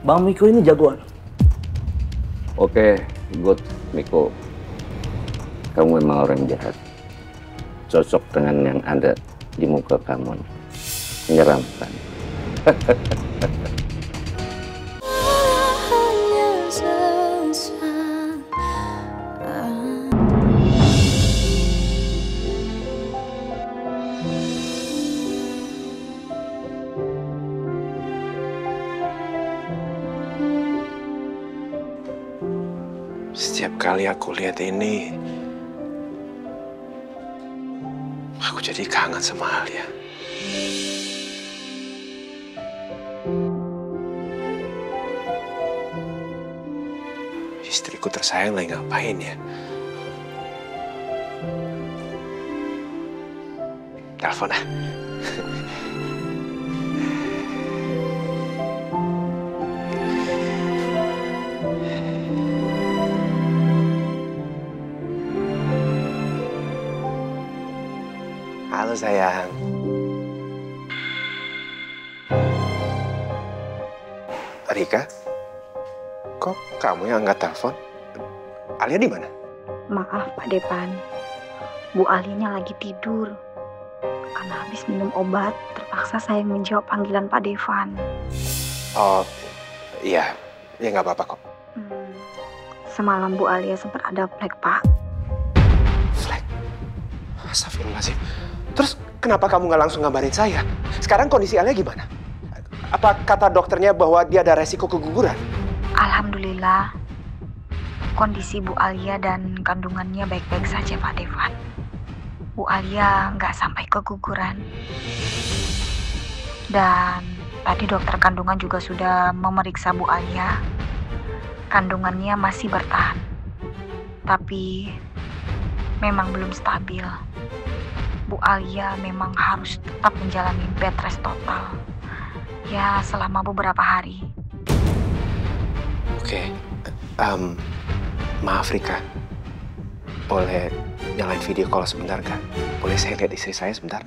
Bang Miko ini jagoan. Oke, good, Miko. Kamu memang orang jahat. Cocok dengan yang ada di muka kamu. Menyeramkan. Setiap kali aku lihat ini, aku jadi kangen sama Alia. Istriku tersayang lagi ngapain ya? Telepon ah. Halo sayang. Rika, kok kamu yang angkat telepon? Alia di mana? Maaf Pak Depan, Bu Alinya lagi tidur. Karena habis minum obat, terpaksa saya menjawab panggilan Pak Devan. Oh, iya. Ya nggak apa-apa kok. Semalam Bu Alia sempat ada flek, Pak. Flek? Astagfirullahaladzim. Terus kenapa kamu nggak langsung ngabarin saya? Sekarang kondisi Alia gimana? Apa kata dokternya bahwa dia ada resiko keguguran? Alhamdulillah, kondisi Bu Alia dan kandungannya baik-baik saja Pak Devan. Bu Alia nggak sampai keguguran. Dan tadi dokter kandungan juga sudah memeriksa Bu Alia. Kandungannya masih bertahan. Tapi memang belum stabil. Bu Alia memang harus tetap menjalani bed rest total. Ya, selama beberapa hari. Oke, maaf Rika. Boleh nyalain video call sebentar kan? Boleh saya lihat istri saya sebentar?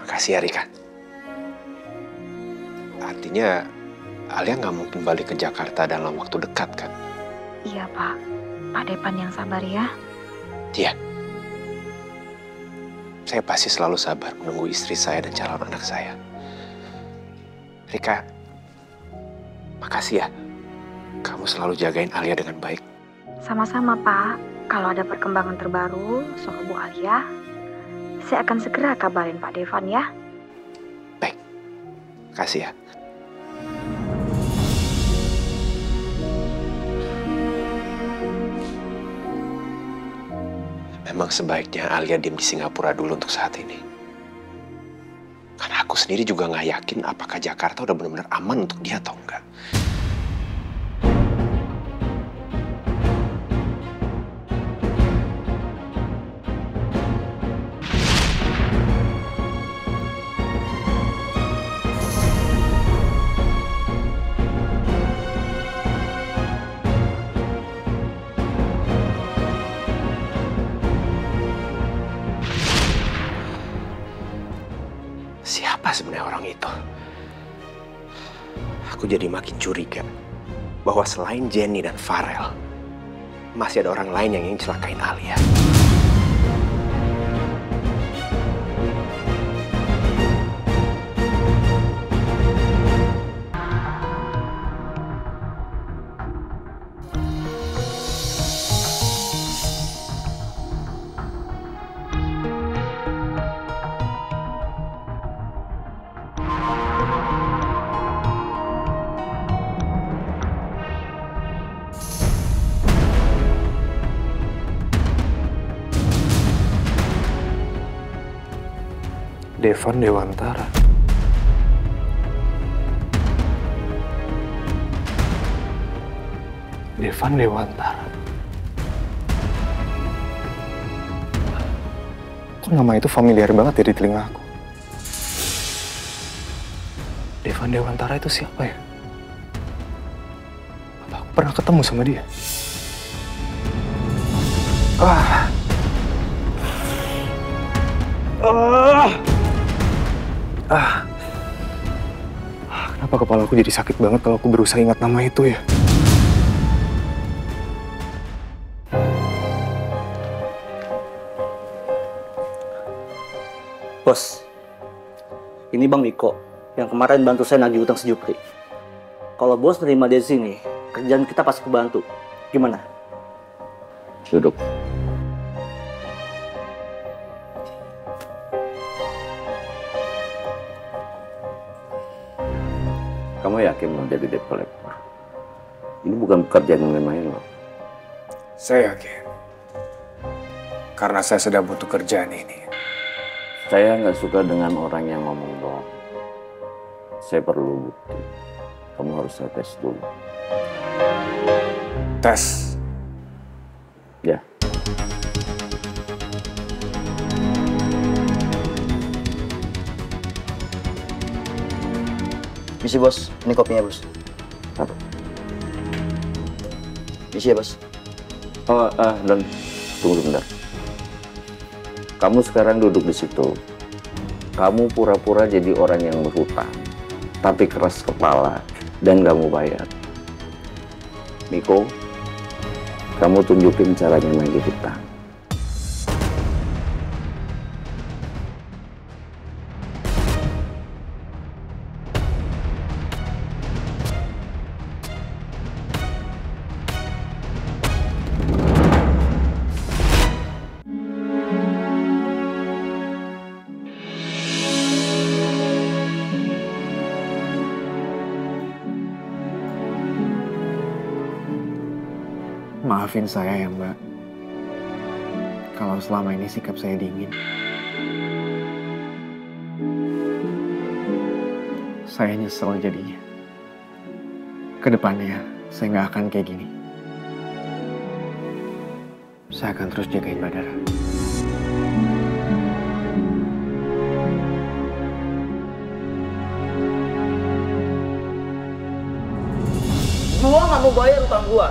Makasih ya Rika. Artinya Alia nggak mungkin balik ke Jakarta dalam waktu dekat kan? Iya Pak, Pak Depan yang sabar ya. Iya. Saya pasti selalu sabar menunggu istri saya dan calon anak saya. Rika, makasih ya. Kamu selalu jagain Alia dengan baik. Sama-sama Pak, kalau ada perkembangan terbaru soal Bu Alia, saya akan segera kabarin Pak Devan ya. Baik, makasih ya. Memang sebaiknya Alia diam di Singapura dulu untuk saat ini. Karena aku sendiri juga nggak yakin apakah Jakarta udah benar-benar aman untuk dia atau enggak. Siapa sebenarnya orang itu? Aku jadi makin curiga bahwa selain Jenny dan Farel, masih ada orang lain yang ingin celakain Alia. Devan Dewantara. Devan Dewantara. Kok nama itu familiar banget ya di telinga aku? Devan Dewantara itu siapa ya? Apa aku pernah ketemu sama dia? Kenapa kepala aku jadi sakit banget kalau aku berusaha ingat nama itu ya? Bos, ini Bang Miko yang kemarin bantu saya nagih utang sejupri. Kalau bos terima dia sini, kerjaan kita pasti kebantu. Gimana? Duduk. Kamu yakin mau jadi debt collector? Ini bukan pekerjaan yang main loh. Saya yakin. Karena saya sedang butuh kerjaan ini. Saya nggak suka dengan orang yang ngomong doang. Saya perlu bukti. Kamu harus saya tes dulu. Tes? Ya. Misi bos, ini kopinya bos. Apa? Misi ya bos. Dan tunggu sebentar. Kamu sekarang duduk di situ. Kamu pura-pura jadi orang yang berhutang, tapi keras kepala dan gak mau bayar. Miko, kamu tunjukin caranya nagih hutang. Maafin saya ya Mbak, kalau selama ini sikap saya dingin. Saya nyesel jadinya. Kedepannya saya nggak akan kayak gini. Saya akan terus jagain Mbak Dara. Gua nggak mau bayar utang gua.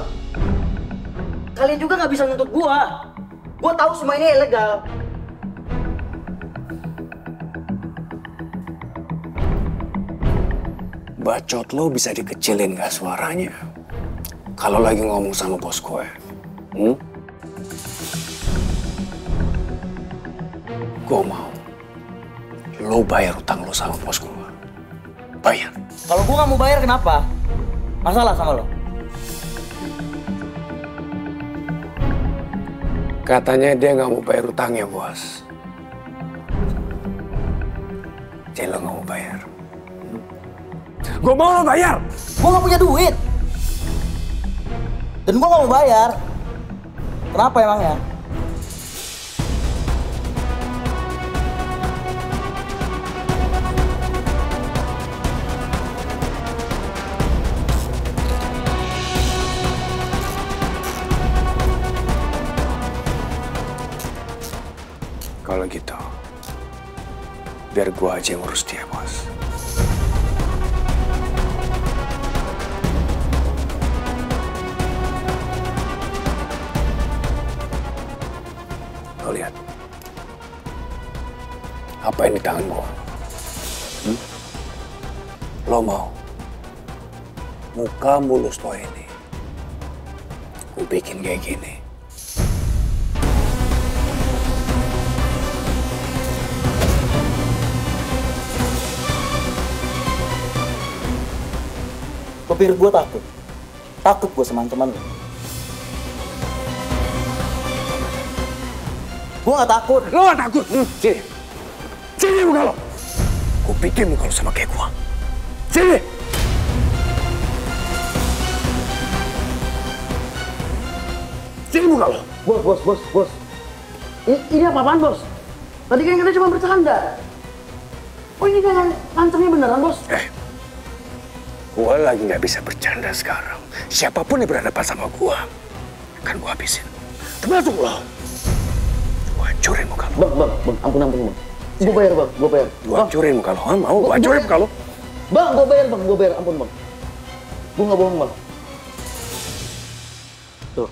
Kalian juga nggak bisa nuntut gua. Gua tahu semua ini ilegal. Bacot lo bisa dikecilin gak suaranya kalau lagi ngomong sama bos gue? Gue mau lo bayar utang lo sama bos gue. Bayar. Kalau gua nggak mau bayar kenapa? Masalah sama lo? Katanya dia nggak mau bayar utangnya, bos. Jadi lo nggak mau bayar. Gue mau lo bayar. Gua nggak punya duit. Dan gua nggak mau bayar. Kenapa emangnya? Kalau gitu, biar gue aja yang ngurus dia, bos. Lo lihat. Apa yang di tangan gue? Lo mau muka mulus lo ini gue bikin kayak gini? Lo pikir gue takut? Takut gue sama teman lo. Gue gak takut. Lo gak takut? Sini. Sini muka lo. Gue bikin muka lo sama kayak gue. Sini. Sini muka lo. Bos. Ini apa-apaan, bos? Tadi kan kita cuma bercanda. Oh, ini kan ngancamnya beneran, bos? Gue lagi nggak bisa bercanda sekarang. Siapapun yang berhadapan sama gue, akan gue habisin. Termasuk lo. Gue hancurin muka lo. Bang, ampun, bang. Gue bayar, bang, gue bayar. Gue hancurin muka lo, mau? Gue hancurin muka lo. Bang, gue bayar, ampun bang. Gue nggak bohong bang. Tuh,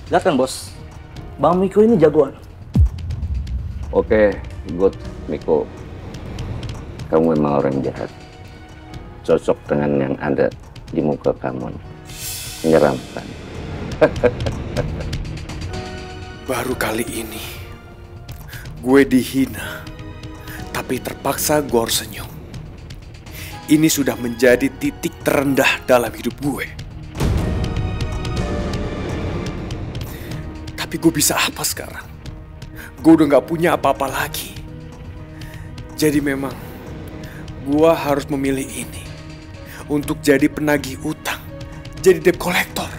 lihat kan bos, Bang Miko ini jagoan. Oke, good, Miko. Kamu memang orang jahat. Cocok dengan yang ada di muka kamu. Menyeramkan. Baru kali ini gue dihina, tapi terpaksa gue harus senyum. Ini sudah menjadi titik terendah dalam hidup gue. Tapi gue bisa apa sekarang? Gue udah gak punya apa-apa lagi. Jadi memang gue harus memilih ini untuk jadi penagih utang, jadi debt collector,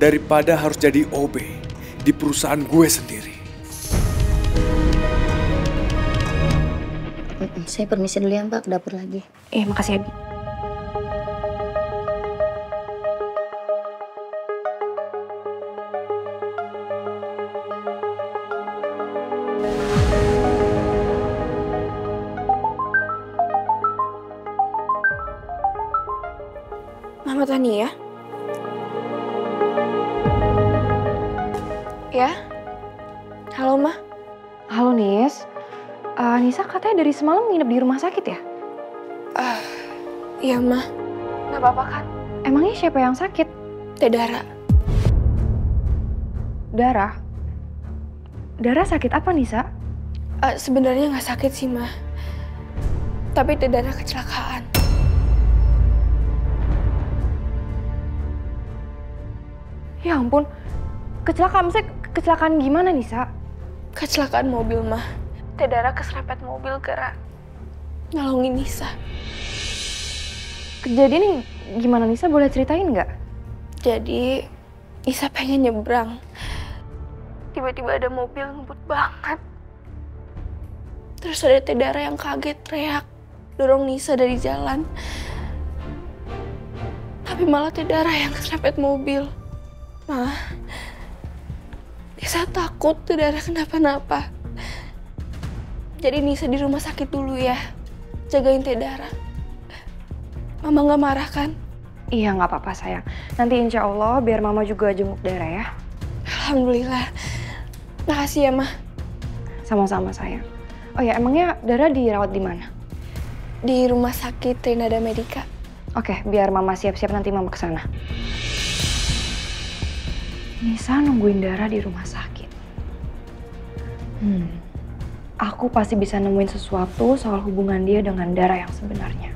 daripada harus jadi OB di perusahaan gue sendiri. Saya permisi dulu ya Mbak, ke dapur lagi. Makasih Abi. Mama Tania? Ya? Halo, Ma. Halo, Nis. Nisa katanya dari semalam nginep di rumah sakit ya? Iya, Ma. Nggak apa-apa kan? Emangnya siapa yang sakit? Teh Dara. Dara? Dara sakit apa, Nisa? Sebenarnya nggak sakit sih, Ma. Tapi Teh Dara kecelakaan. Ya ampun. Kecelakaan, maksudnya kecelakaan gimana, Nisa? Kecelakaan mobil, Ma. Teh Dara keserempet mobil karena nolongin Nisa. Kejadian ini gimana, Nisa? Boleh ceritain nggak? Jadi, Nisa pengen nyebrang. Tiba-tiba ada mobil ngebut banget. Terus ada Teh Dara yang kaget teriak, dorong Nisa dari jalan. Tapi malah Teh Dara yang keserempet mobil. Ma, Nisa takut Teh Dara kenapa-napa. Jadi Nisa di rumah sakit dulu ya, jagain Teh Dara. Mama nggak marah kan? Iya, nggak apa-apa sayang. Nanti insya Allah biar Mama juga jenguk Dara ya. Alhamdulillah. Makasih ya, Ma. Sama-sama sayang. Oh ya, emangnya Dara dirawat di mana? Di rumah sakit Trinada Medica. Oke, biar Mama siap-siap nanti Mama kesana. Nisa nungguin Dara di rumah sakit. Aku pasti bisa nemuin sesuatu soal hubungan dia dengan Dara yang sebenarnya.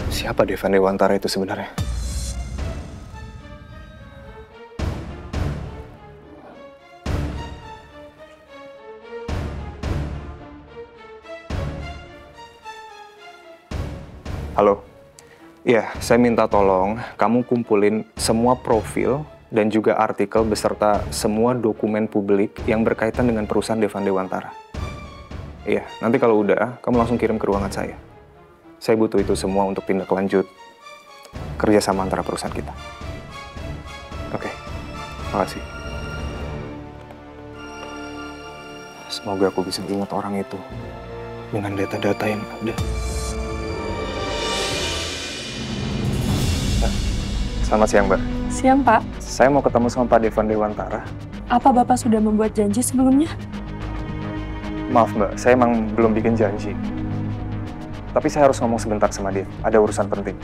Siapa Devan Dewantara itu sebenarnya? Halo? Iya, saya minta tolong kamu kumpulin semua profil dan juga artikel beserta semua dokumen publik yang berkaitan dengan perusahaan Devan Dewantara. Iya, nanti kalau udah, kamu langsung kirim ke ruangan saya. Saya butuh itu semua untuk tindak lanjut kerjasama antara perusahaan kita. Oke, makasih. Semoga aku bisa ingat orang itu dengan data-data yang ada. Selamat siang, Mbak. Siang, Pak. Saya mau ketemu sama Pak Devan Dewantara. Apa Bapak sudah membuat janji sebelumnya? Maaf, Mbak. Saya emang belum bikin janji. Tapi saya harus ngomong sebentar sama dia. Ada urusan penting.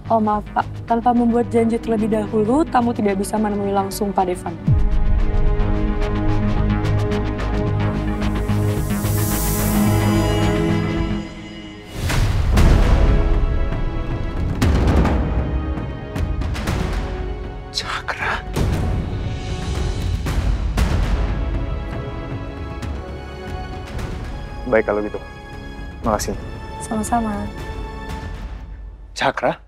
Oh, maaf, Pak. Tanpa membuat janji terlebih dahulu, tamu tidak bisa menemui langsung Pak Devan. Cakra. Baik kalau gitu. Makasih. Sama-sama. Cakra?